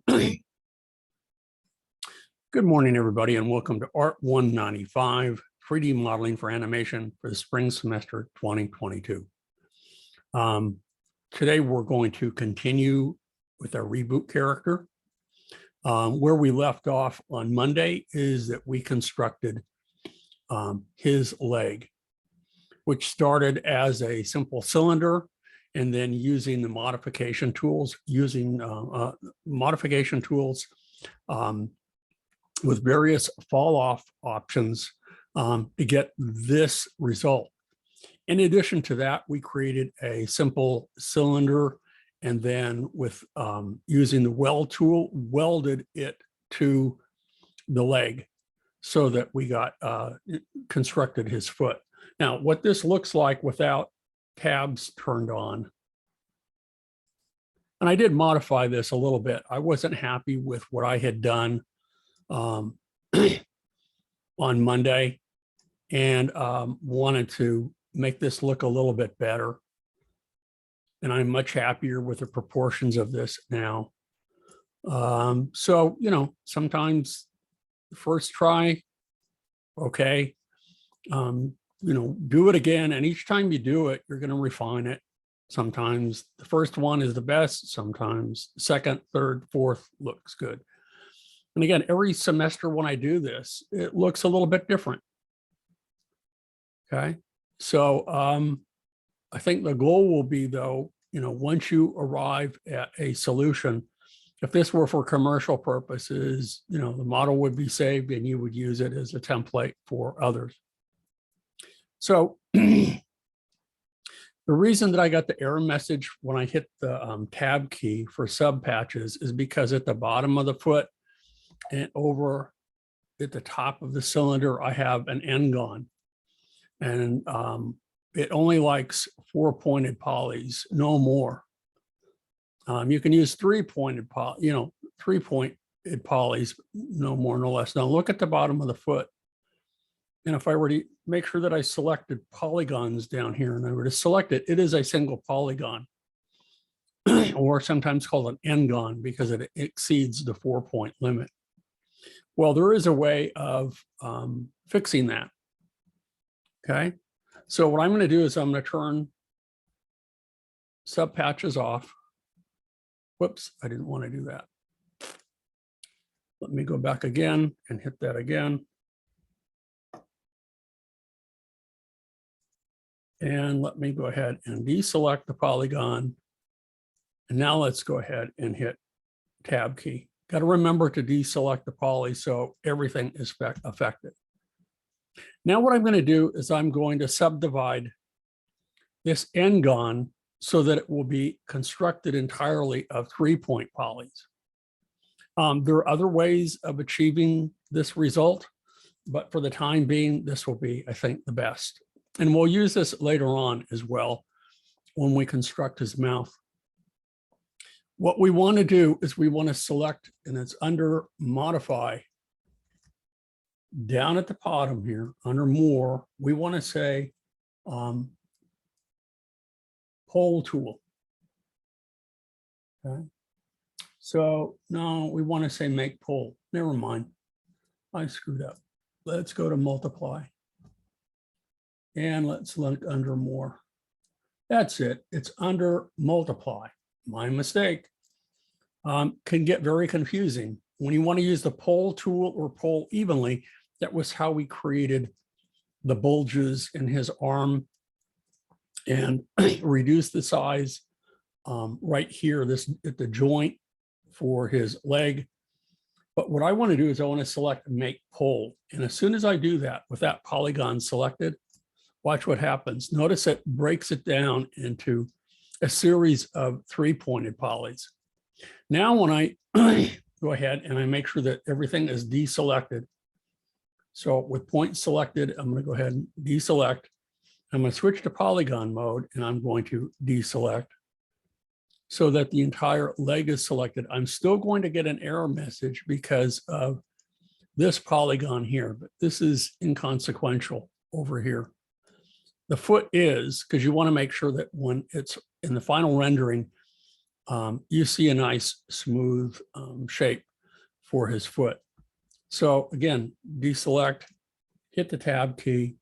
Good morning, everybody, and welcome to Art 195, 3D Modeling for Animation for the Spring Semester 2022. Today, we're going to continue with our Reboot character. Where we left off on Monday is that we constructed his leg, which started as a simple cylinder, and then using the modification tools, with various fall off options to get this result. In addition to that, we created a simple cylinder, and then with using the weld tool, welded it to the leg so that we got constructed his foot. Now, what this looks like without tabs turned on. And I did modify this a little bit. I wasn't happy with what I had done on Monday, and wanted to make this look a little bit better. And I'm much happier with the proportions of this now. So, you know, sometimes the first try, okay, you know, do it again. And each time you do it, you're going to refine it. Sometimes the first one is the best. Sometimes second, third, fourth looks good. And again, every semester when I do this, it looks a little bit different. Okay. So I think the goal will be, though, you know, once you arrive at a solution, if this were for commercial purposes, you know, the model would be saved and you would use it as a template for others. So the reason that I got the error message when I hit the tab key for sub patches is because at the bottom of the foot and over at the top of the cylinder, I have an N-gon, and it only likes 4-pointed polys, no more. You can use 3-pointed polys, 3-pointed polys, no more, no less. Now look at the bottom of the foot. And if I were to make sure that I selected polygons down here and I were to select it, it is a single polygon, or sometimes called an N-gon because it exceeds the 4-point limit. Well, there is a way of fixing that. Okay. So what I'm going to do is I'm going to turn sub patches off. Whoops, I didn't want to do that. Let me go back again and hit that again. And let me go ahead and deselect the polygon. And now let's go ahead and hit tab key. Got to remember to deselect the poly so everything is affected. Now what I'm going to do is I'm going to subdivide this N-gon so that it will be constructed entirely of 3-point polys. There are other ways of achieving this result, but for the time being, this will be, I think, the best. And we'll use this later on as well when we construct his mouth. What we want to do is we want to select, and it's under modify, down at the bottom here, under more, we want to say pole tool. Okay. So no, we want to say make pole. Never mind. I screwed up. Let's go to multiply. And let's look under more. That's it. It's under multiply. My mistake. Can get very confusing. When you want to use the pole tool or pole evenly, that was how we created the bulges in his arm and reduce the size right here, this at the joint for his leg. But what I want to do is I want to select make pole. And as soon as I do that with that polygon selected, watch what happens. Notice it breaks it down into a series of 3-pointed polys. Now when I go ahead and I make sure that everything is deselected. So with point selected, I'm going to go ahead and deselect. I'm going to switch to polygon mode and I'm going to deselect so that the entire leg is selected. I'm still going to get an error message because of this polygon here, but this is inconsequential over here. The foot is, because you want to make sure that when it's in the final rendering, you see a nice smooth shape for his foot. So again, deselect, hit the tab key.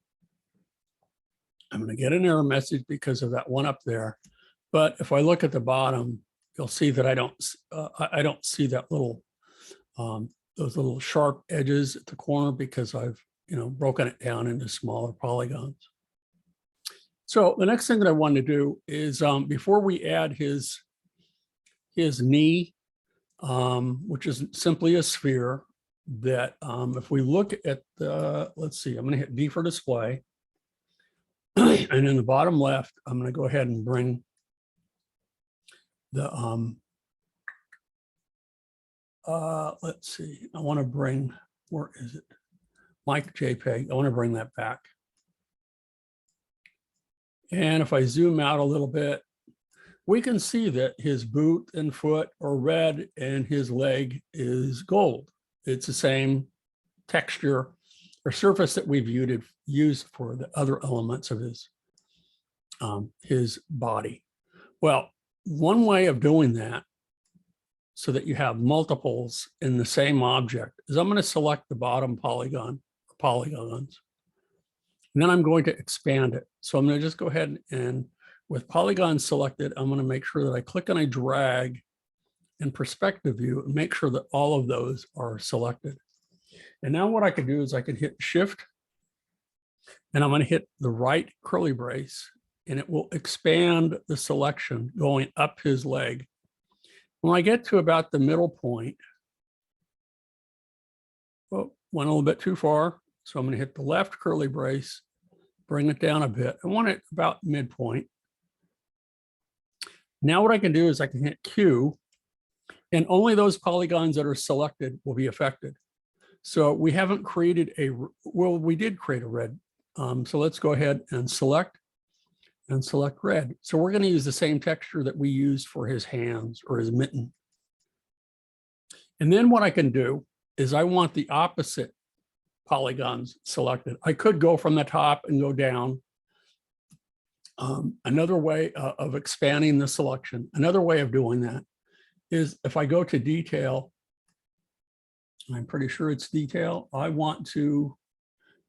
I'm going to get an error message because of that one up there. But if I look at the bottom, you'll see that I don't see that little those little sharp edges at the corner because I've broken it down into smaller polygons. So the next thing that I want to do is before we add his knee, which is simply a sphere, that if we look at the, let's see, I'm going to hit D for display. And in the bottom left, I'm going to go ahead and bring the, let's see, I want to bring, where is it? Mike JPEG, I want to bring that back. And if I zoom out a little bit, we can see that his boot and foot are red and his leg is gold. It's the same texture or surface that we've used for the other elements of his body. Well, one way of doing that so that you have multiples in the same object is I'm going to select the bottom polygon or polygons. And then I'm going to expand it. So I'm going to just go ahead and with polygons selected, I'm going to make sure that I click and I drag in perspective view and make sure that all of those are selected. And now what I can do is I can hit Shift and I'm going to hit the right curly brace and it will expand the selection going up his leg. When I get to about the middle point, oh, went a little bit too far. So I'm going to hit the left curly brace, bring it down a bit. I want it about midpoint. Now what I can do is I can hit Q and only those polygons that are selected will be affected. So we haven't created well, we did create a red. So let's go ahead and select red. So we're going to use the same texture that we used for his hands or his mitten. And then what I can do is I want the opposite polygons selected. I could go from the top and go down. Another way of expanding the selection, another way of doing that is if I go to detail, I'm pretty sure it's detail. I want to,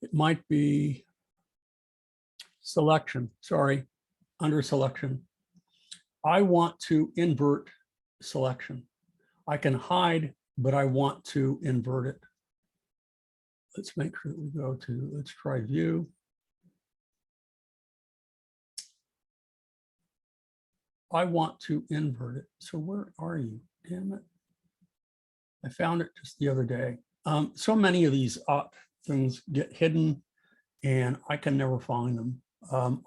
it might be selection, sorry, under selection. I want to invert selection. I can hide, but I want to invert it. Let's make sure that we go to, let's try view. I want to invert it. So where are you? Damn it. I found it just the other day. So many of these things get hidden and I can never find them.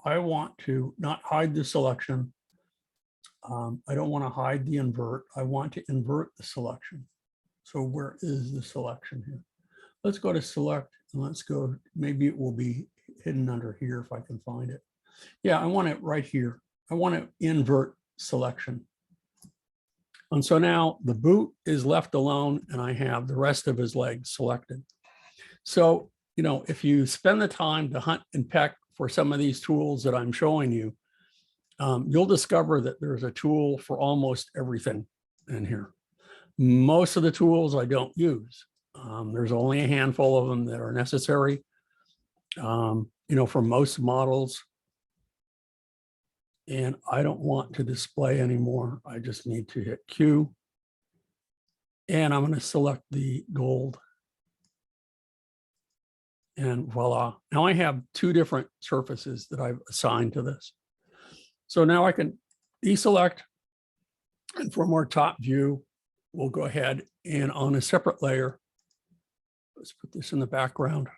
I want to not hide the selection. I don't want to hide the invert. I want to invert the selection. So where is the selection here? Let's go to select and let's go, maybe it will be hidden under here if I can find it. Yeah, I want it right here. I want to invert selection. And so now the boot is left alone and I have the rest of his legs selected. So, if you spend the time to hunt and peck for some of these tools that I'm showing you, you'll discover that there's a tool for almost everything in here. Most of the tools I don't use. There's only a handful of them that are necessary, for most models. And I don't want to display anymore. I just need to hit Q. And I'm going to select the gold. And voila. Now I have two different surfaces that I've assigned to this. So now I can deselect. And from our top view, we'll go ahead and on a separate layer, let's put this in the background.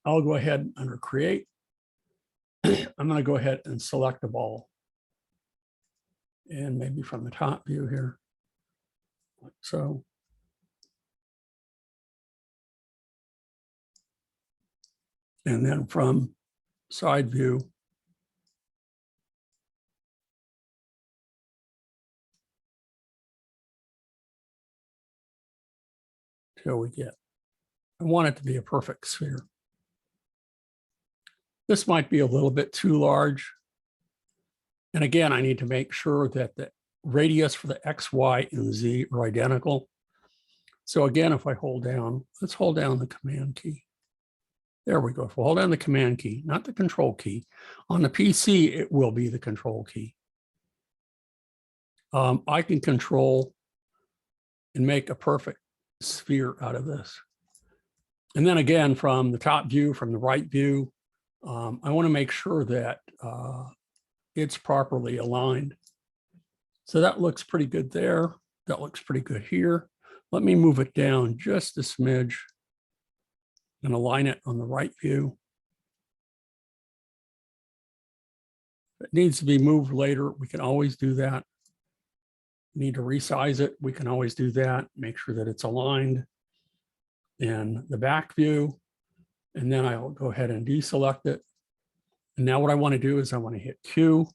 I'll go ahead under create. I'm going to go ahead and select a ball. And maybe from the top view here, like so. And then from side view, till we get, I want it to be a perfect sphere. This might be a little bit too large. And again, I need to make sure that the radius for the X, Y, and Z are identical. So again, if I hold down, let's hold down the command key. There we go. If we hold down the command key, not the control key, on the PC, it will be the control key. I can control and make a perfect sphere out of this. And then again, from the top view, from the right view, I want to make sure that it's properly aligned. So that looks pretty good there. That looks pretty good here. Let me move it down just a smidge and align it on the right view. If it needs to be moved later, we can always do that. Need to resize it, we can always do that. Make sure that it's aligned in the back view. And then I'll go ahead and deselect it. And now what I want to do is I want to hit Q.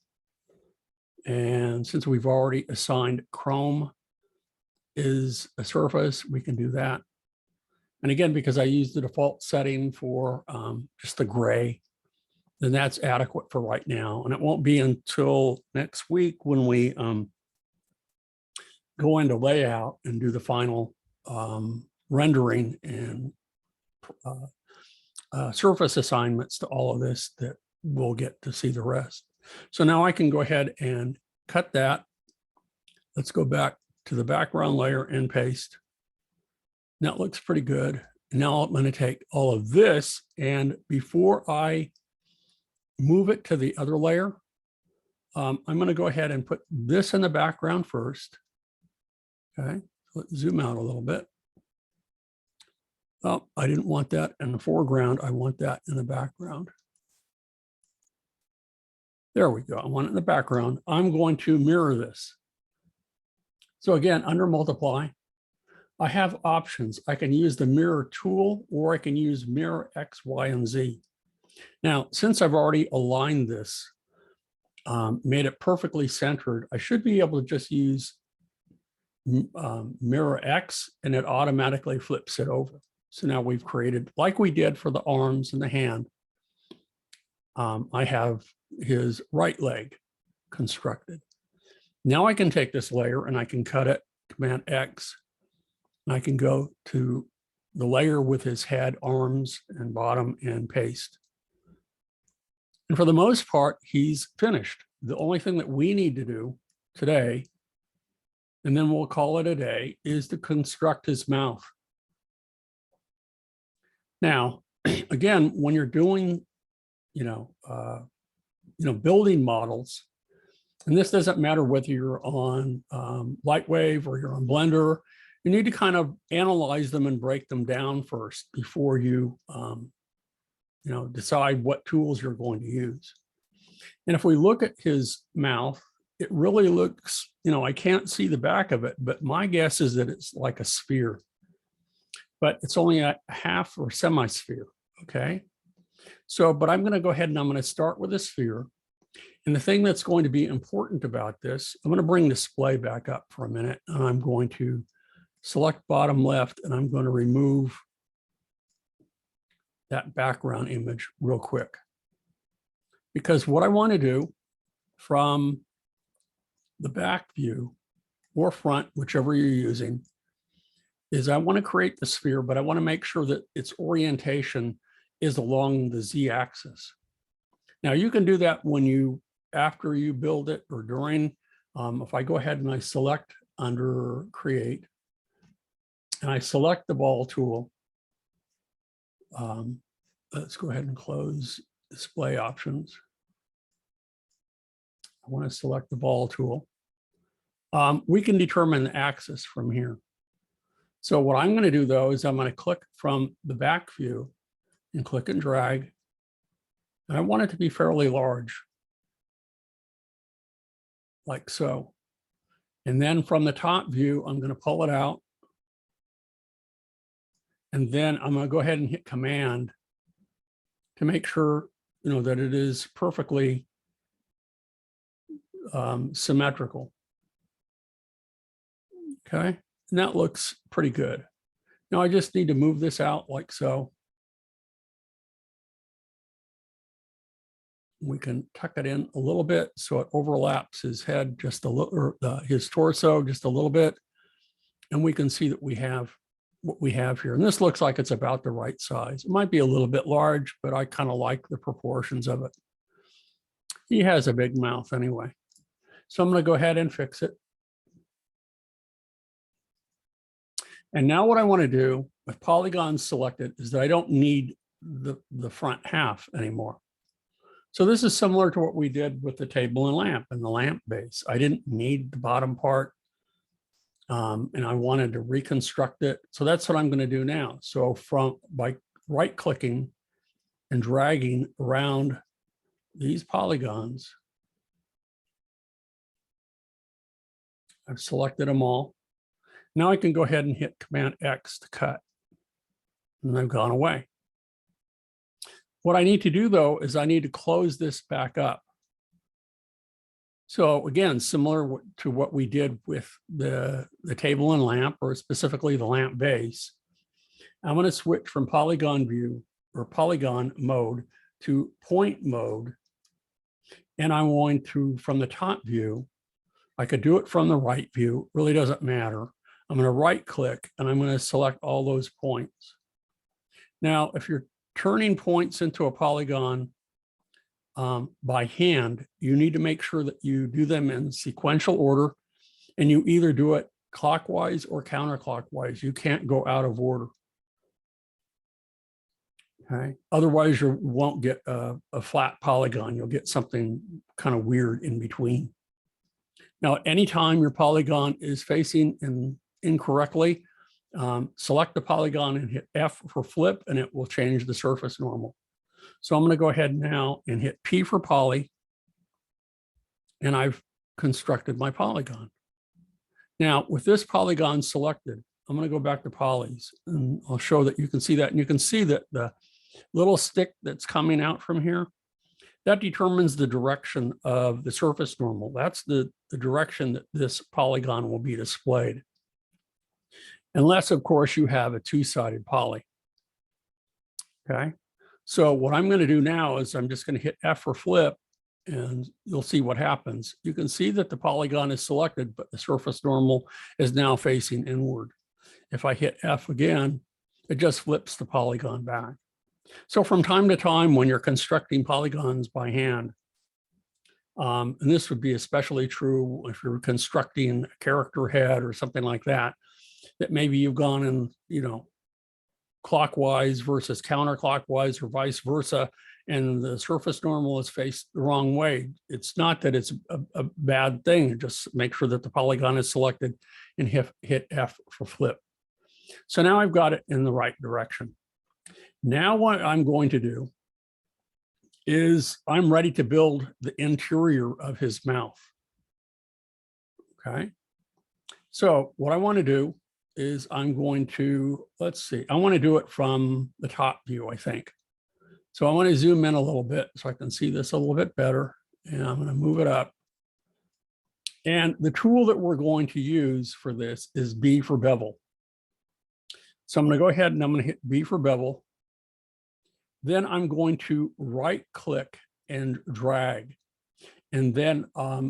And since we've already assigned Chrome is a surface, we can do that. And again, because I used the default setting for just the gray, then that's adequate for right now. And it won't be until next week when we go into layout and do the final rendering and surface assignments to all of this that we'll get to see the rest. So now I can go ahead and cut that. Let's go back to the background layer and paste. That looks pretty good. Now I'm going to take all of this, and before I move it to the other layer, I'm going to go ahead and put this in the background first. Okay, let's zoom out a little bit. Oh, I didn't want that in the foreground. I want that in the background. There we go. I want it in the background. I'm going to mirror this. So again, under multiply, I have options. I can use the mirror tool, or I can use mirror X, Y, and Z. Now, since I've already aligned this, made it perfectly centered, I should be able to just use mirror X, and it automatically flips it over. So now we've created, like we did for the arms and the hand, I have his right leg constructed. Now I can take this layer and I can cut it, Command X, and I can go to the layer with his head, arms, and bottom and paste. And for the most part, he's finished. The only thing that we need to do today, and then we'll call it a day, is to construct his mouth. Now, again, when you're doing, building models, and this doesn't matter whether you're on Lightwave or you're on Blender, you need to kind of analyze them and break them down first before you, decide what tools you're going to use. And if we look at his mouth, it really looks, I can't see the back of it, but my guess is that it's like a sphere, but it's only a half or semi-sphere, okay? So, but I'm gonna go ahead and I'm gonna start with a sphere. And the thing that's going to be important about this, I'm gonna bring display back up for a minute, and I'm going to select bottom left, and I'm going to remove that background image real quick. Because what I want to do from the back view or front, whichever you're using, is I want to create the sphere, but I want to make sure that its orientation is along the Z axis. Now you can do that after you build it or during. If I go ahead and I select under Create, and I select the ball tool, let's go ahead and close display options. I want to select the ball tool. We can determine the axis from here. So what I'm going to do though is I'm going to click from the back view and click and drag. And I want it to be fairly large, like so. And then from the top view, I'm going to pull it out. And then I'm going to go ahead and hit Command to make sure, that it is perfectly symmetrical. Okay, and that looks pretty good. Now I just need to move this out like so. We can tuck it in a little bit so it overlaps his head just a little, or his torso just a little bit. And we can see that we have what we have here. And this looks like it's about the right size. It might be a little bit large, but I kind of like the proportions of it. He has a big mouth anyway. So I'm going to go ahead and fix it. And now what I want to do with polygons selected is that I don't need the front half anymore. So this is similar to what we did with the table and the lamp base. I didn't need the bottom part, and I wanted to reconstruct it. So that's what I'm going to do now. So by right clicking and dragging around these polygons, I've selected them all. Now I can go ahead and hit Command X to cut, and they've gone away. What I need to do, though, is I need to close this back up. So again, similar to what we did with the table and lamp, or specifically the lamp base, I'm going to switch from polygon view or polygon mode to point mode. And I'm going to, from the top view, I could do it from the right view, really doesn't matter. I'm going to right click and I'm going to select all those points. Now, if you're turning points into a polygon by hand, you need to make sure that you do them in sequential order, and you either do it clockwise or counterclockwise. You can't go out of order. Okay. Otherwise, you won't get a flat polygon. You'll get something kind of weird in between. Now, anytime your polygon is facing incorrectly, select the polygon and hit F for flip, and it will change the surface normal. So I'm going to go ahead now and hit P for poly, and I've constructed my polygon. Now, with this polygon selected, I'm going to go back to polys, and I'll show that you can see that. And you can see that the little stick that's coming out from here, that determines the direction of the surface normal. That's the direction that this polygon will be displayed. Unless, of course, you have a two-sided poly. Okay. So what I'm going to do now is I'm just going to hit F for flip, and you'll see what happens. You can see that the polygon is selected, but the surface normal is now facing inward. If I hit F again, it just flips the polygon back. So from time to time, when you're constructing polygons by hand, and this would be especially true if you're constructing a character head or something like that, that maybe you've gone in, clockwise versus counterclockwise or vice versa, and the surface normal is faced the wrong way. It's not that it's a bad thing. Just make sure that the polygon is selected and hit F for flip. So now I've got it in the right direction. Now what I'm going to do is I'm ready to build the interior of his mouth. Okay. So what I want to do is I'm going to, let's see, I want to do it from the top view, I think. So I want to zoom in a little bit so I can see this a little bit better. And I'm going to move it up. And the tool that we're going to use for this is B for Bevel. So I'm going to go ahead and I'm going to hit B for Bevel. Then I'm going to right click and drag. And then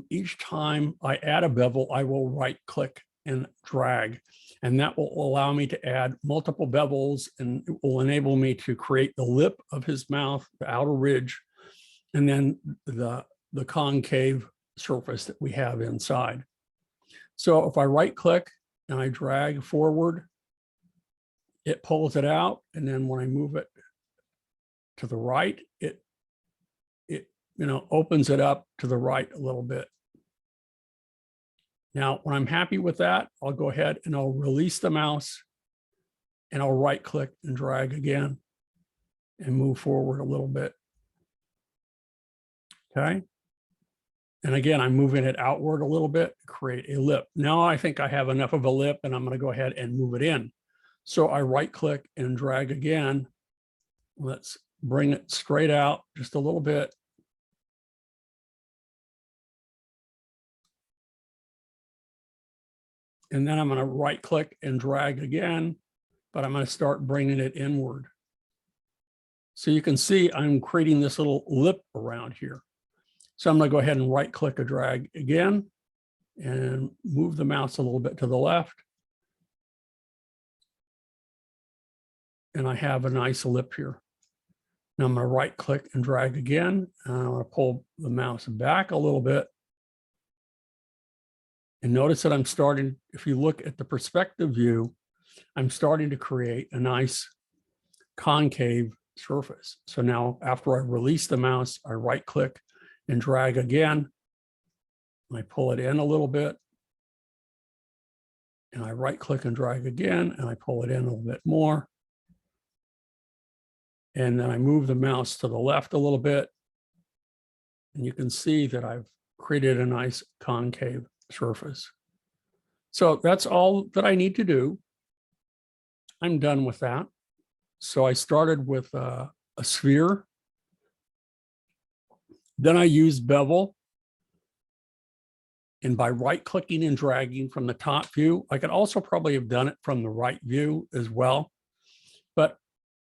each time I add a bevel, I will right click and drag. And that will allow me to add multiple bevels, and it will enable me to create the lip of his mouth, the outer ridge, and then the concave surface that we have inside. So if I right click and I drag forward, it pulls it out. And then when I move it to the right, it opens it up to the right a little bit. Now, when I'm happy with that, I'll go ahead and I'll release the mouse and I'll right click and drag again and move forward a little bit. Okay. And again, I'm moving it outward a little bit to create a lip. Now I think I have enough of a lip, and I'm going to go ahead and move it in. So I right click and drag again. Let's bring it straight out just a little bit. And then I'm going to right click and drag again, but I'm going to start bringing it inward. So you can see I'm creating this little lip around here. So I'm going to go ahead and right click and drag again and move the mouse a little bit to the left. And I have a nice lip here. Now I'm going to right click and drag again. And I'm going to pull the mouse back a little bit. And notice that I'm starting, if you look at the perspective view, I'm starting to create a nice concave surface. So now after I release the mouse, I right click and drag again. I pull it in a little bit. And I right click and drag again, and I pull it in a little bit more. And then I move the mouse to the left a little bit. And you can see that I've created a nice concave surface. So that's all that I need to do. I'm done with that. So I started with a sphere. Then I used Bevel. And by right clicking and dragging from the top view, I could also probably have done it from the right view as well. But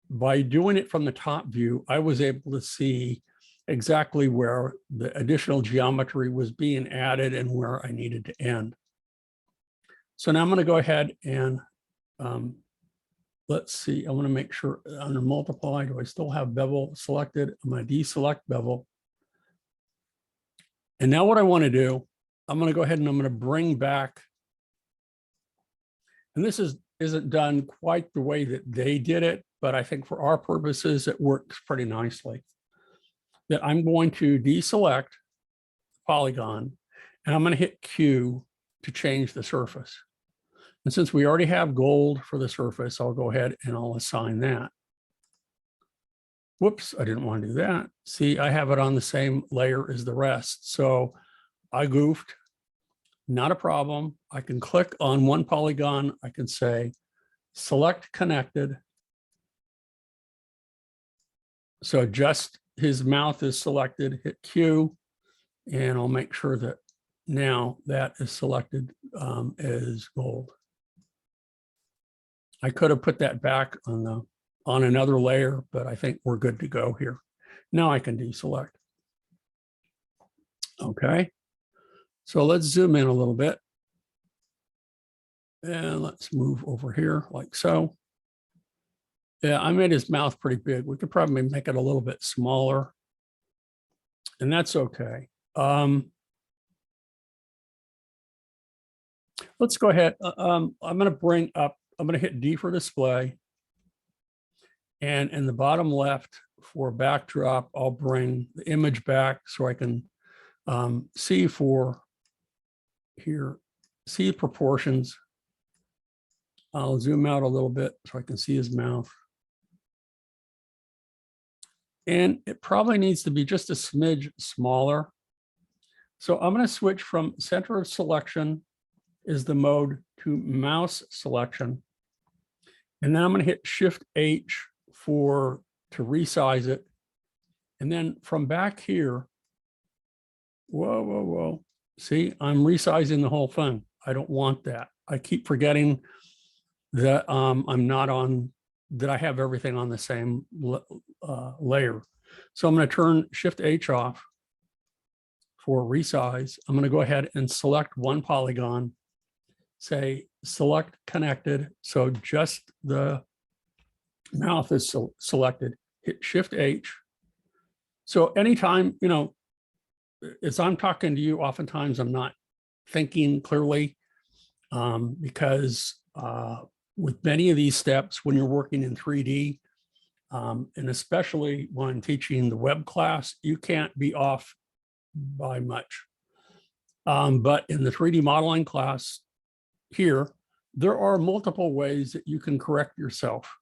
by doing it from the top view, I was able to see exactly where the additional geometry was being added and where I needed to end. So now I'm going to go ahead and let's see. I want to make sure under multiply, do I still have bevel selected? I'm going to deselect bevel. And now what I want to do, I'm going to go ahead and I'm going to bring back, and this isn't done quite the way that they did it, but I think for our purposes, it works pretty nicely. That I'm going to deselect polygon, and I'm going to hit Q to change the surface. And since we already have gold for the surface, I'll go ahead and I'll assign that. Whoops, I didn't want to do that. See, I have it on the same layer as the rest. So I goofed, not a problem. I can click on one polygon. I can say, select connected. So just his mouth is selected, hit Q, and I'll make sure that now that is selected as gold. I could have put that back on another layer, but I think we're good to go here. Now I can deselect. Okay, so let's zoom in a little bit. And let's move over here like so. Yeah, I made his mouth pretty big. We could probably make it a little bit smaller. And that's okay. Let's go ahead. I'm going to bring up, I'm going to hit D for display. And in the bottom left for backdrop, I'll bring the image back so I can see for here, see proportions. I'll zoom out a little bit so I can see his mouth. And it probably needs to be just a smidge smaller. So I'm going to switch from center of selection is the mode to mouse selection. And then I'm going to hit Shift H to resize it. And then from back here, whoa. See, I'm resizing the whole thing. I don't want that. I keep forgetting that I'm not on, that I have everything on the same layer. So I'm going to turn Shift H off for resize. I'm going to go ahead and select one polygon, say select connected. So just the mouth is selected, hit Shift H. So anytime, you know, as I'm talking to you, oftentimes I'm not thinking clearly because with many of these steps, when you're working in 3D, and especially when teaching the web class, you can't be off by much. But in the 3D modeling class here, there are multiple ways that you can correct yourself.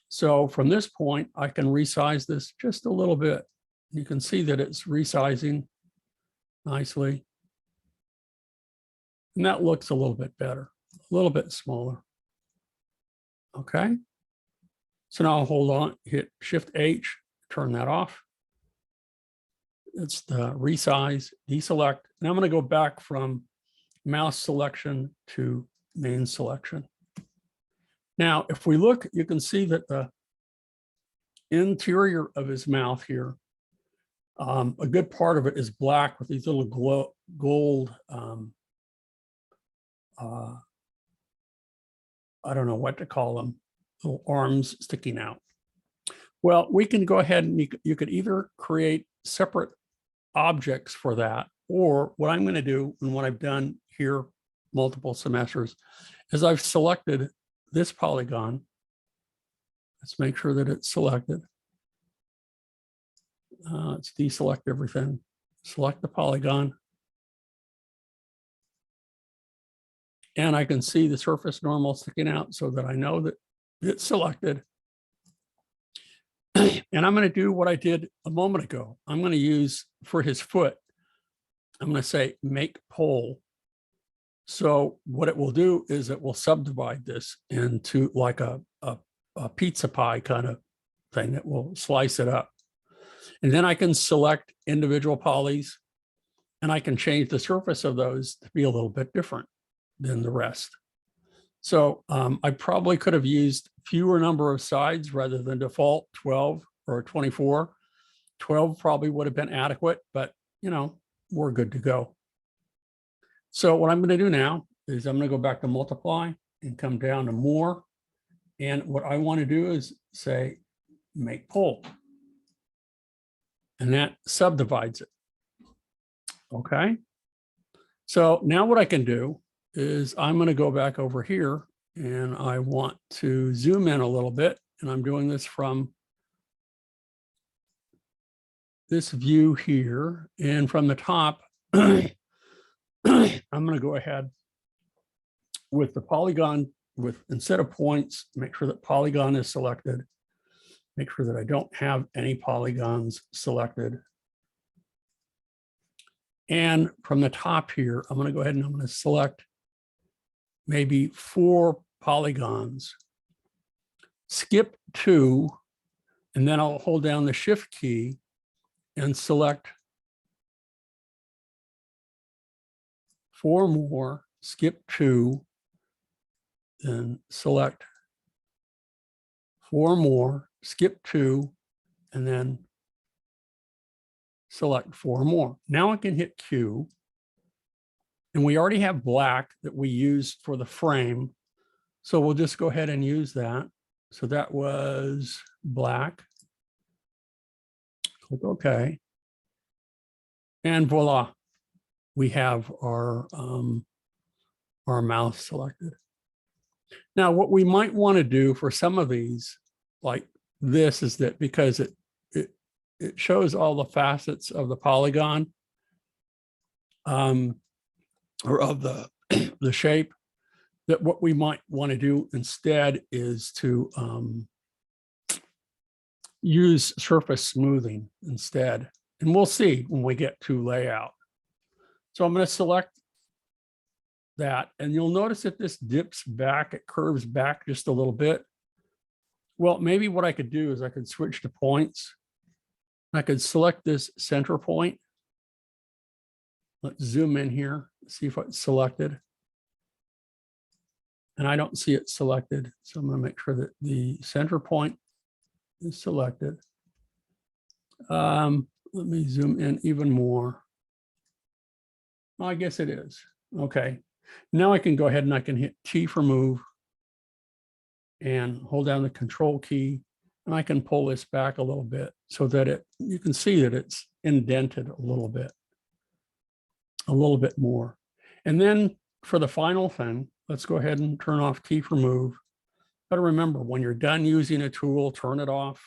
So from this point, I can resize this just a little bit. You can see that it's resizing nicely. And that looks a little bit better, a little bit smaller. Okay. So now I'll hold on, hit Shift H, turn that off. It's the resize, deselect. And I'm going to go back from mouse selection to main selection. Now, if we look, you can see that the interior of his mouth here A good part of it is black with these little gold, I don't know what to call them, little arms sticking out. Well, we can go ahead and you could either create separate objects for that, or what I'm going to do, and what I've done here multiple semesters, is I've selected this polygon. Let's make sure that it's selected. Let's deselect everything. Select the polygon. And I can see the surface normal sticking out so that I know that it's selected. And I'm going to do what I did a moment ago. I'm going to use, for his foot, I'm going to say make pole. So what it will do is it will subdivide this into like a pizza pie kind of thing that will slice it up. And then I can select individual polys, and I can change the surface of those to be a little bit different than the rest. So I probably could have used fewer number of sides rather than default 12 or 24. 12 probably would have been adequate, but you know, we're good to go. So what I'm going to do now is I'm going to go back to multiply and come down to more. And what I want to do is say make pole. And that subdivides it. Okay. So now what I can do is I'm going to go back over here, and I want to zoom in a little bit. And I'm doing this from this view here. And from the top, I'm going to go ahead with the polygon with, instead of points, make sure that polygon is selected. Make sure that I don't have any polygons selected. And from the top here, I'm going to go ahead and I'm going to select maybe 4 polygons, skip 2, and then I'll hold down the shift key and select 4 more, skip 2, then select 4 more, skip 2, and then select 4 more. Now I can hit Q, and we already have black that we used for the frame. So we'll just go ahead and use that. So that was black. Click OK. And voila, we have our mouse selected. Now, what we might want to do for some of these, like this, is that because it shows all the facets of the polygon, or of the the shape, that what we might want to do instead is to use surface smoothing instead. And we'll see when we get to layout. So I'm going to select that, and you'll notice that this dips back, it curves back just a little bit. Well, maybe what I could do is I could switch to points. I could select this center point. Let's zoom in here, see if it's selected. And I don't see it selected. So I'm going to make sure that the center point is selected. Let me zoom in even more. Well, I guess it is. Okay. Now I can go ahead and I can hit T for move and hold down the control key, and I can pull this back a little bit so that you can see that it's indented a little bit more. And then for the final thing, let's go ahead and turn off T for move. But remember, when you're done using a tool, turn it off,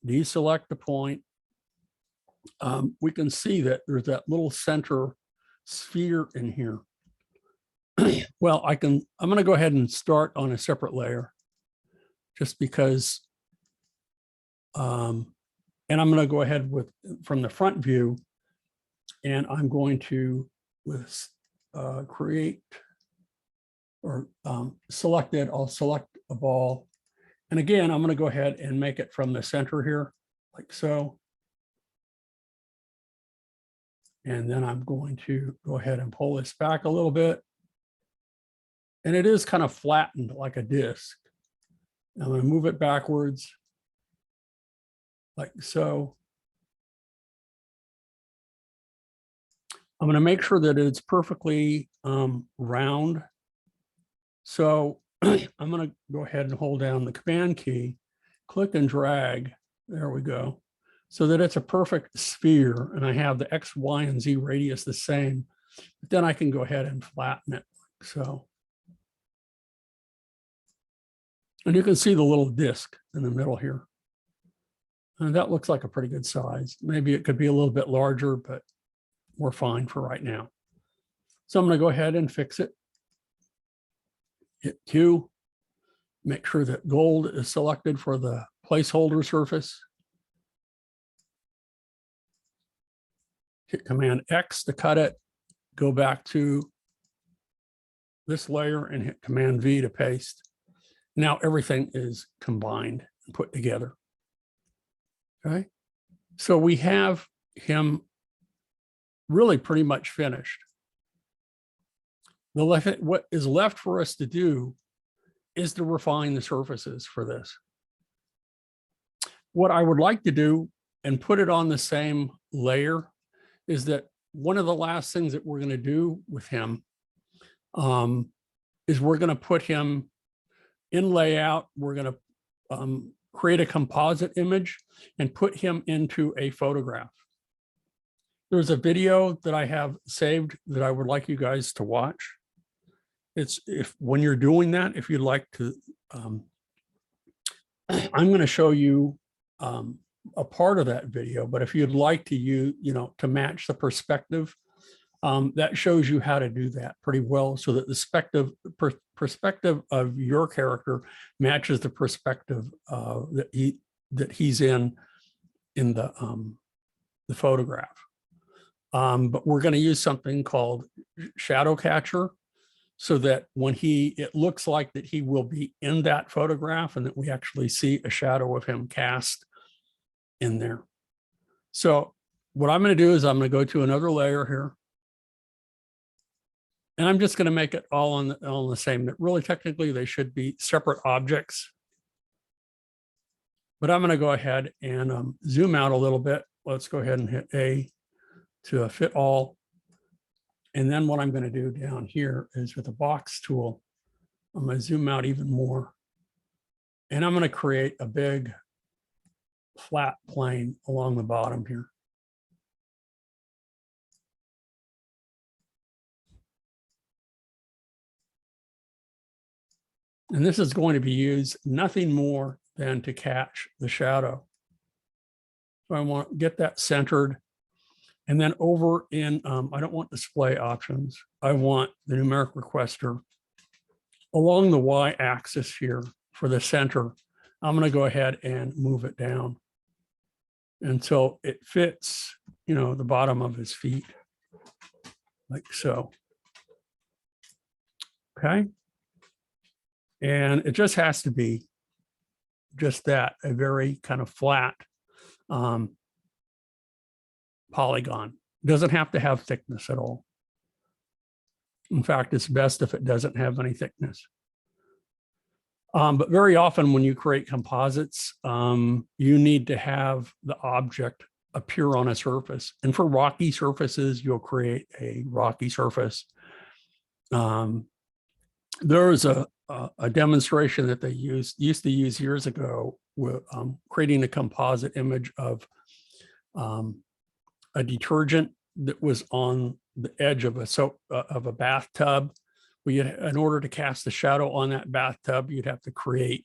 deselect the point. We can see that there's that little center sphere in here. Well, I'm going to go ahead and start on a separate layer just because, and I'm going to go ahead from the front view, and I'm going to create or select it. I'll select a ball. And again, I'm going to go ahead and make it from the center here, like so. And then I'm going to go ahead and pull this back a little bit. And it is kind of flattened like a disc. I'm going to move it backwards like so. I'm going to make sure that it's perfectly round. So I'm going to go ahead and hold down the Command key, click and drag. There we go. So that it's a perfect sphere and I have the X, Y, and Z radius the same. But then I can go ahead and flatten it like so. And you can see the little disc in the middle here. And that looks like a pretty good size. Maybe it could be a little bit larger, but we're fine for right now. So I'm going to go ahead and fix it. Hit Q, make sure that gold is selected for the placeholder surface. Hit Command X to cut it, go back to this layer and hit Command V to paste. Now everything is combined and put together. Okay, so we have him really pretty much finished. What is left for us to do is to refine the surfaces for this. What I would like to do and put it on the same layer is that one of the last things that we're going to do with him is we're going to put him in layout. We're going to create a composite image and put him into a photograph. There's a video that I have saved that I would like you guys to watch. It's when you're doing that, if you'd like to, I'm going to show you a part of that video, but if you'd like to use, to match the perspective, that shows you how to do that pretty well so that the perspective of your character matches the perspective that he's in the photograph. But we're going to use something called shadow catcher so that when it looks like that he will be in that photograph and that we actually see a shadow of him cast in there. So what I'm going to do is I'm going to go to another layer here. And I'm just going to make it all on the same. That really technically they should be separate objects. But I'm going to go ahead and zoom out a little bit. Let's go ahead and hit A to fit all. And then what I'm going to do down here is with the box tool, I'm going to zoom out even more. And I'm going to create a big flat plane along the bottom here. And this is going to be used nothing more than to catch the shadow. So I want to get that centered. And then over in, I don't want display options. I want the numeric requester along the Y-axis here for the center. I'm going to go ahead and move it down until it fits, the bottom of his feet, like so. Okay. And it just has to be just that, a very kind of flat polygon. It doesn't have to have thickness at all. In fact, it's best if it doesn't have any thickness. But very often when you create composites, you need to have the object appear on a surface. And for rocky surfaces, you'll create a rocky surface. There is a demonstration that they used to use years ago with creating a composite image of a detergent that was on the edge of a bathtub. In order to cast a shadow on that bathtub, you'd have to create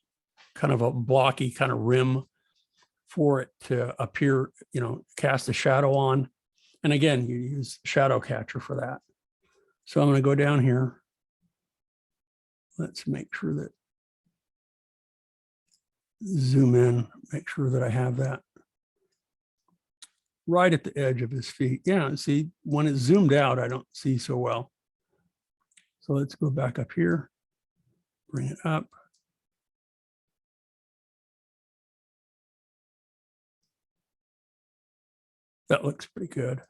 kind of a blocky kind of rim for it to appear, cast a shadow on. And again, you use shadow catcher for that. So I'm going to go down here. Let's make sure that, zoom in, make sure that I have that right at the edge of his feet. Yeah, see, when it's zoomed out, I don't see so well. So let's go back up here, bring it up. That looks pretty good.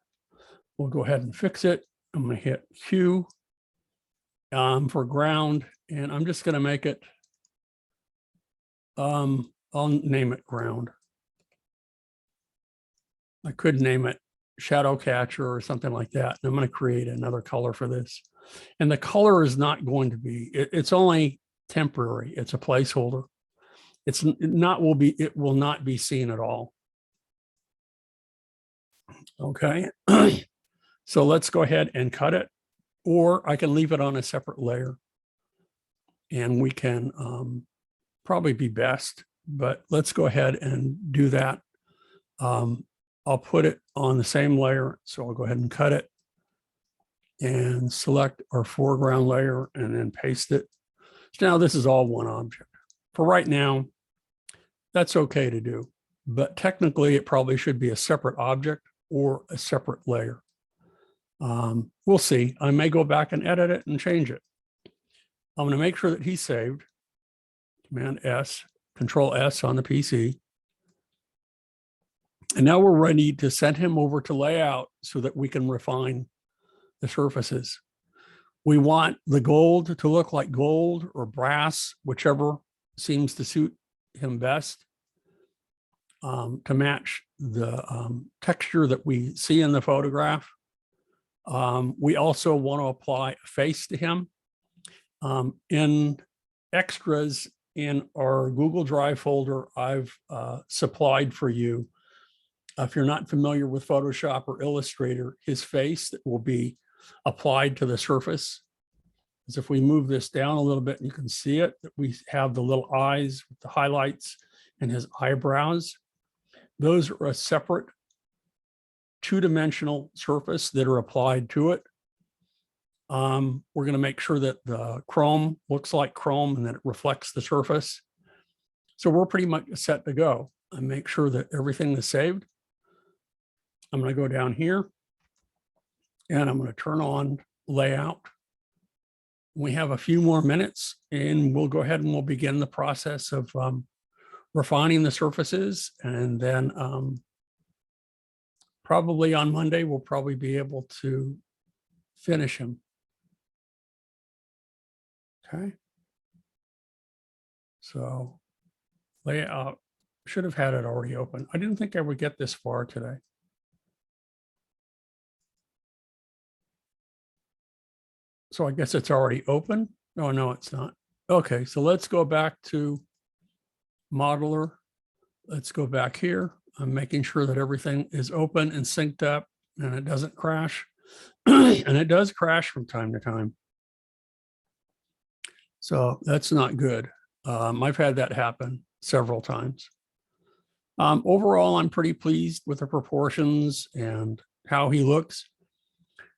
We'll go ahead and fix it. I'm going to hit Q for ground, and I'm just going to make it, I'll name it ground. I could name it shadow catcher or something like that. And I'm going to create another color for this. And the color is not going to be, it's only temporary. It's a placeholder. It will not be seen at all. Okay. So let's go ahead and cut it, or I can leave it on a separate layer and we can probably be best, but let's go ahead and do that. I'll put it on the same layer. So I'll go ahead and cut it and select our foreground layer and then paste it. So now this is all one object. For right now, that's okay to do, but technically it probably should be a separate object or a separate layer. We'll see. I may go back and edit it and change it. I'm going to make sure that he's saved. Command S, Control S on the PC. And now we're ready to send him over to layout so that we can refine the surfaces. We want the gold to look like gold or brass, whichever seems to suit him best, to match the texture that we see in the photograph. We also want to apply a face to him. In extras in our Google Drive folder, I've supplied for you, if you're not familiar with Photoshop or Illustrator, his face that will be applied to the surface. As if we move this down a little bit, you can see it, that we have the little eyes with the highlights and his eyebrows. Those are a separate two-dimensional surface that are applied to it. We're going to make sure that the chrome looks like chrome and that it reflects the surface. So we're pretty much set to go. And make sure that everything is saved. I'm going to go down here and I'm going to turn on layout. We have a few more minutes and we'll go ahead and we'll begin the process of refining the surfaces. And then probably on Monday, we'll probably be able to finish them. Okay. So layout, should have had it already open. I didn't think I would get this far today. So I guess it's already open. Oh, no, it's not. Okay, so let's go back to Modeler. Let's go back here. I'm making sure that everything is open and synced up and it doesn't crash. And it does crash from time to time. So that's not good. I've had that happen several times. Overall, I'm pretty pleased with the proportions and how he looks.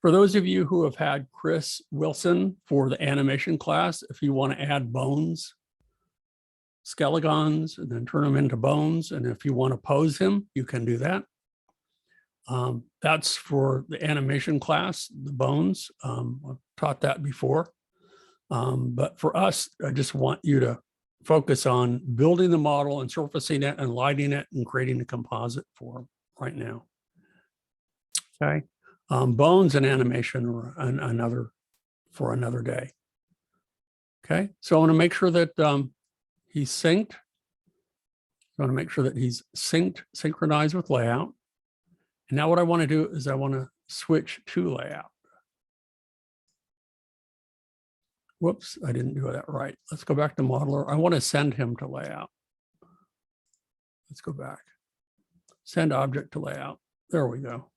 For those of you who have had Chris Wilson for the animation class, if you want to add bones, skeletons, and then turn them into bones, and if you want to pose him, you can do that. That's for the animation class, the bones. I've taught that before. But for us, I just want you to focus on building the model and surfacing it and lighting it and creating a composite for right now. Okay. Bones and animation or for another day. Okay, so I want to make sure that he's synced. I want to make sure that he's synchronized with layout. And now what I want to do is I want to switch to layout. Whoops, I didn't do that right. Let's go back to modeler. I want to send him to layout. Let's go back. Send object to layout. There we go.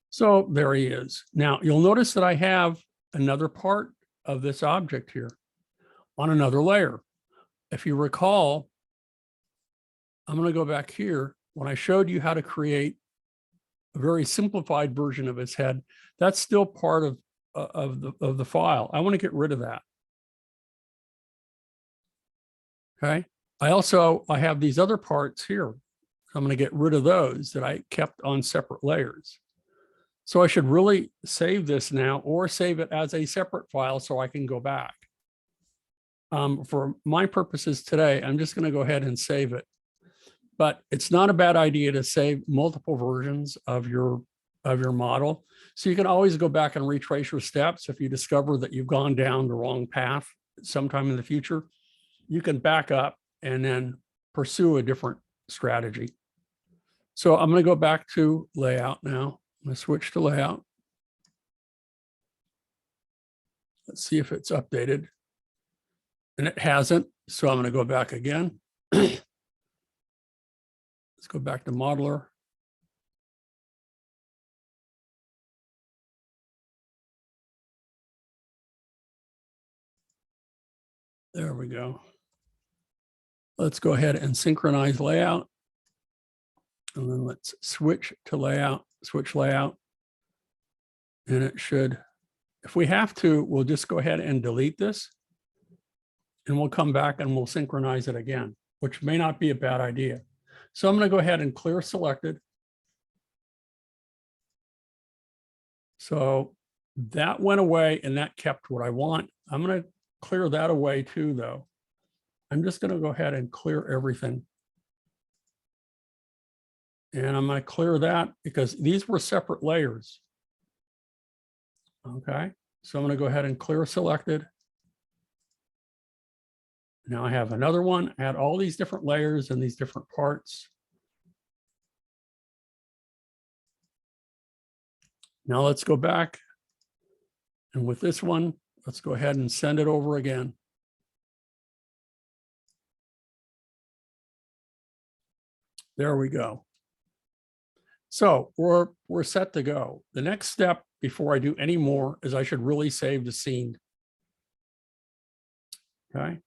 So there he is. Now you'll notice that I have another part of this object here on another layer. If you recall, I'm going to go back here. When I showed you how to create a very simplified version of his head, that's still part of the file. I want to get rid of that. Okay. I have these other parts here. I'm going to get rid of those that I kept on separate layers. So I should really save this now or save it as a separate file so I can go back. For my purposes today, I'm just going to go ahead and save it. But it's not a bad idea to save multiple versions of your model. So you can always go back and retrace your steps. If you discover that you've gone down the wrong path sometime in the future, you can back up and then pursue a different strategy. So I'm going to go back to layout now. I'm going to switch to layout. Let's see if it's updated. And it hasn't. So I'm going to go back again. Let's go back to modeler. There we go. Let's go ahead and synchronize layout. And then let's switch to layout, switch layout. And it should, if we have to, we'll just go ahead and delete this. And we'll come back and we'll synchronize it again, which may not be a bad idea. So I'm going to go ahead and clear selected. So that went away and that kept what I want. I'm going to clear that away too, though. I'm just going to go ahead and clear everything. And I'm going to clear that because these were separate layers. Okay, so I'm going to go ahead and clear selected. Now I have another one, add all these different layers and these different parts. Now let's go back. And with this one, let's go ahead and send it over again. There we go. So we're set to go. The next step before I do any more is I should really save the scene. Okay.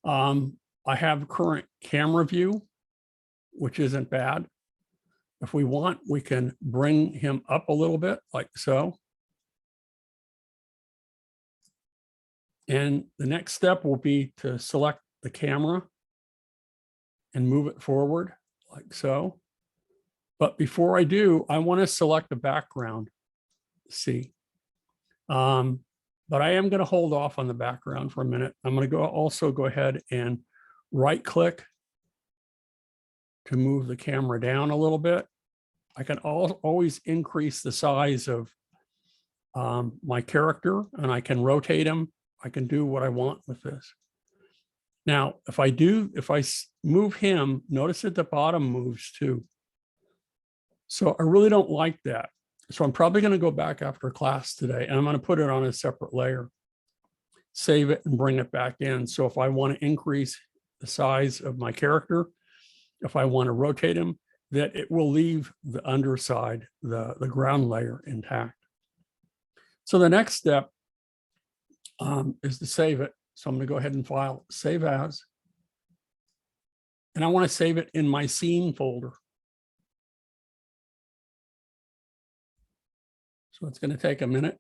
I have current camera view, which isn't bad. If we want, we can bring him up a little bit like so. And the next step will be to select the camera and move it forward like so. But before I do, I want to select a background. See. But I am going to hold off on the background for a minute. I'm going to also go ahead and right click to move the camera down a little bit. I can always increase the size of my character and I can rotate him. I can do what I want with this. Now, if I move him, notice that the bottom moves too. So I really don't like that. So I'm probably going to go back after class today and I'm going to put it on a separate layer, save it and bring it back in. So if I want to increase the size of my character, if I want to rotate him, that it will leave the underside, the ground layer intact. So the next step is to save it. So I'm going to go ahead and file save as, and I want to save it in my scene folder. So it's going to take a minute.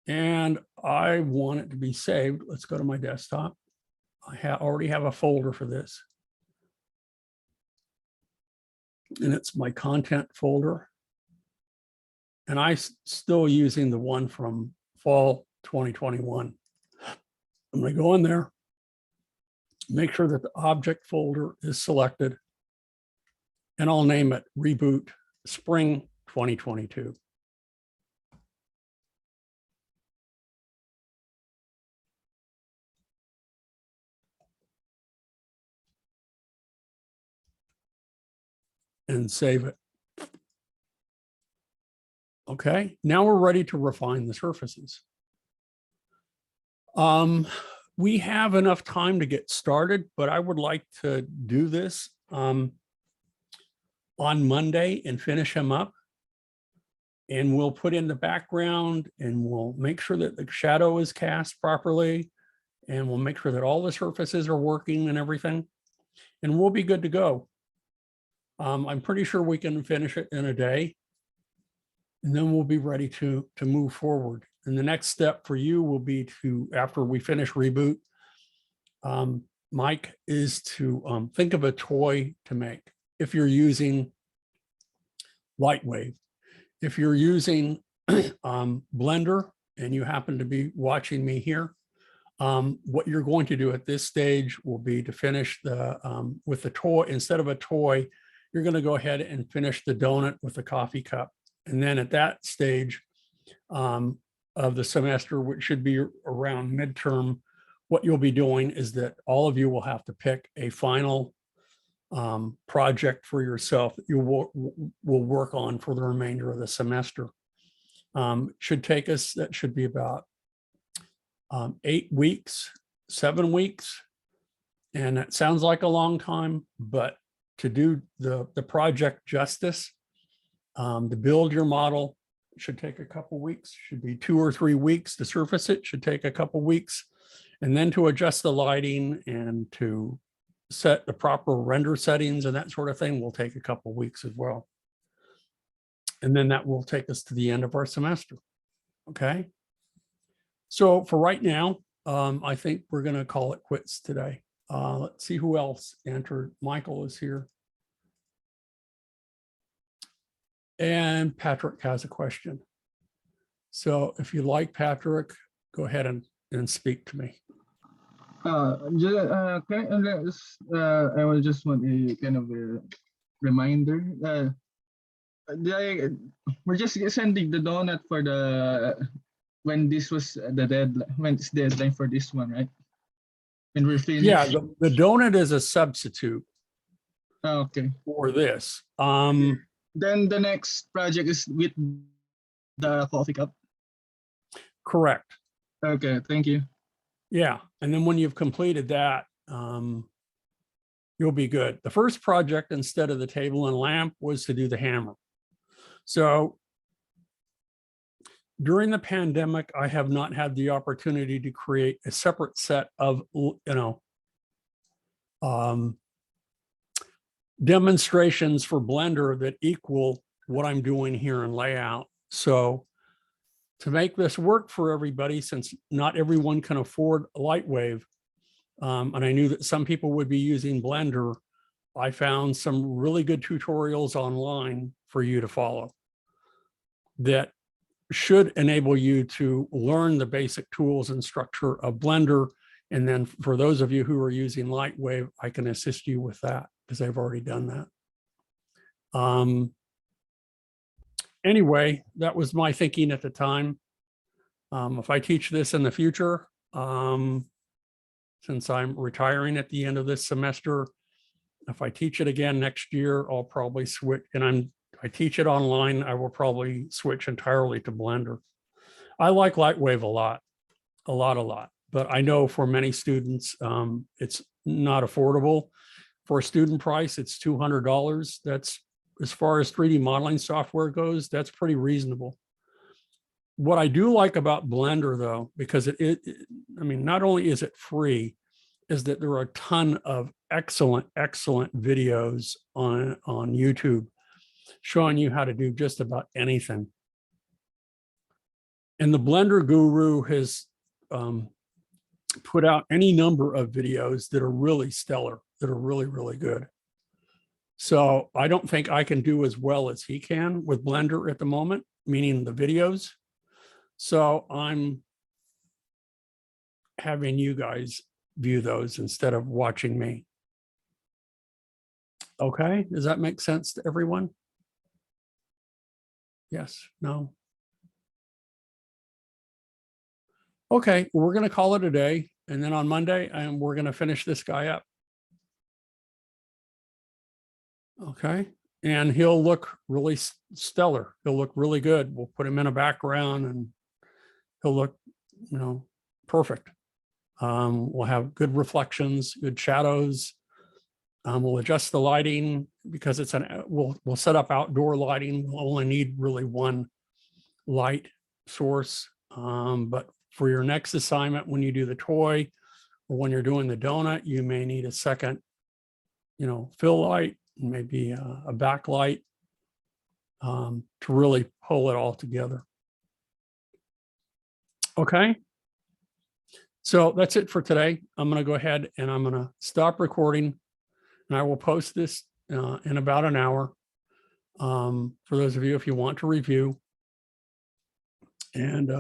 And I want it to be saved. Let's go to my desktop. I already have a folder for this. And it's my content folder. And I'm still using the one from fall 2021. I'm going to go in there, make sure that the object folder is selected, and I'll name it Reboot Spring 2022. And save it. Okay, now we're ready to refine the surfaces. We have enough time to get started, but I would like to do this on Monday and finish him up. And we'll put in the background and we'll make sure that the shadow is cast properly. And we'll make sure that all the surfaces are working and everything. And we'll be good to go. I'm pretty sure we can finish it in a day. And then we'll be ready to move forward. And the next step for you will be to, after we finish Reboot, Mike, is to think of a toy to make. If you're using Lightwave, if you're using Blender and you happen to be watching me here, what you're going to do at this stage will be to finish the with the toy. Instead of a toy, you're going to go ahead and finish the donut with a coffee cup. And then at that stage of the semester, which should be around midterm, what you'll be doing is that all of you will have to pick a final project for yourself that you will work on for the remainder of the semester. Should take us, that should be about 8 weeks, 7 weeks. And that sounds like a long time, but to do the project justice, to build your model should take a couple weeks, should be 2 or 3 weeks. To surface it should take a couple weeks. And then to adjust the lighting and to set the proper render settings and that sort of thing will take a couple weeks as well. And then that will take us to the end of our semester. Okay. So for right now, I think we're going to call it quits today. Let's see who else entered. Michael is here. And Patrick has a question. So if you like, Patrick, go ahead and speak to me. I was just want a kind of a reminder. We're just sending the donut for the when this was the deadline, when it's deadline for this one, right? And we're finished. Yeah, the donut is a substitute. Okay. For this. Then the next project is with the coffee cup. Correct. Okay, thank you. Yeah, and then when you've completed that, you'll be good. The first project instead of the table and lamp was to do the hammer. So during the pandemic, I have not had the opportunity to create a separate set of, demonstrations for Blender that equal what I'm doing here in layout. So to make this work for everybody, since not everyone can afford Lightwave, and I knew that some people would be using Blender, I found some really good tutorials online for you to follow that should enable you to learn the basic tools and structure of Blender. And then for those of you who are using Lightwave, I can assist you with that because I've already done that. Anyway, that was my thinking at the time. If I teach this in the future, since I'm retiring at the end of this semester, if I teach it again next year, I'll probably switch, and I teach it online, I will probably switch entirely to Blender. I like Lightwave a lot, but I know for many students, it's not affordable. For a student price, it's $200. That's, as far as 3D modeling software goes, that's pretty reasonable. What I do like about Blender though, because I mean, not only is it free, is that there are a ton of excellent videos on YouTube showing you how to do just about anything. And the Blender Guru has put out any number of videos that are really stellar, that are really good. So I don't think I can do as well as he can with Blender at the moment, meaning the videos. So I'm having you guys view those instead of watching me. Okay, does that make sense to everyone? Yes, no? Okay, we're going to call it a day. And then on Monday, we're going to finish this guy up. Okay, and he'll look really stellar. He'll look really good. We'll put him in a background and he'll look, perfect. We'll have good reflections, good shadows. We'll adjust the lighting because it's we'll set up outdoor lighting. We'll only need really one light source. But for your next assignment, when you do the toy or when you're doing the donut, you may need a second, fill light, maybe a backlight to really pull it all together. Okay. So that's it for today. I'm going to go ahead and I'm going to stop recording and I will post this in about an hour for those of you if you want to review. And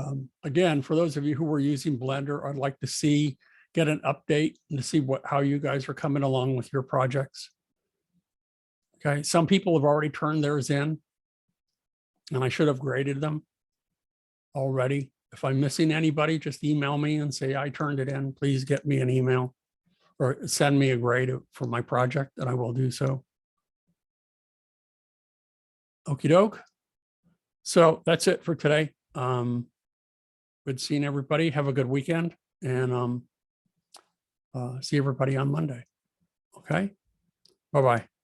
again, for those of you who are using Blender, I'd like to get an update and to see how you guys are coming along with your projects. Okay, some people have already turned theirs in and I should have graded them already. If I'm missing anybody, just email me and say, I turned it in. Please get me an email. or send me a grade for my project, and I will do so. Okie doke. So that's it for today. Good seeing everybody. Have a good weekend, and see everybody on Monday. Okay. Bye-bye.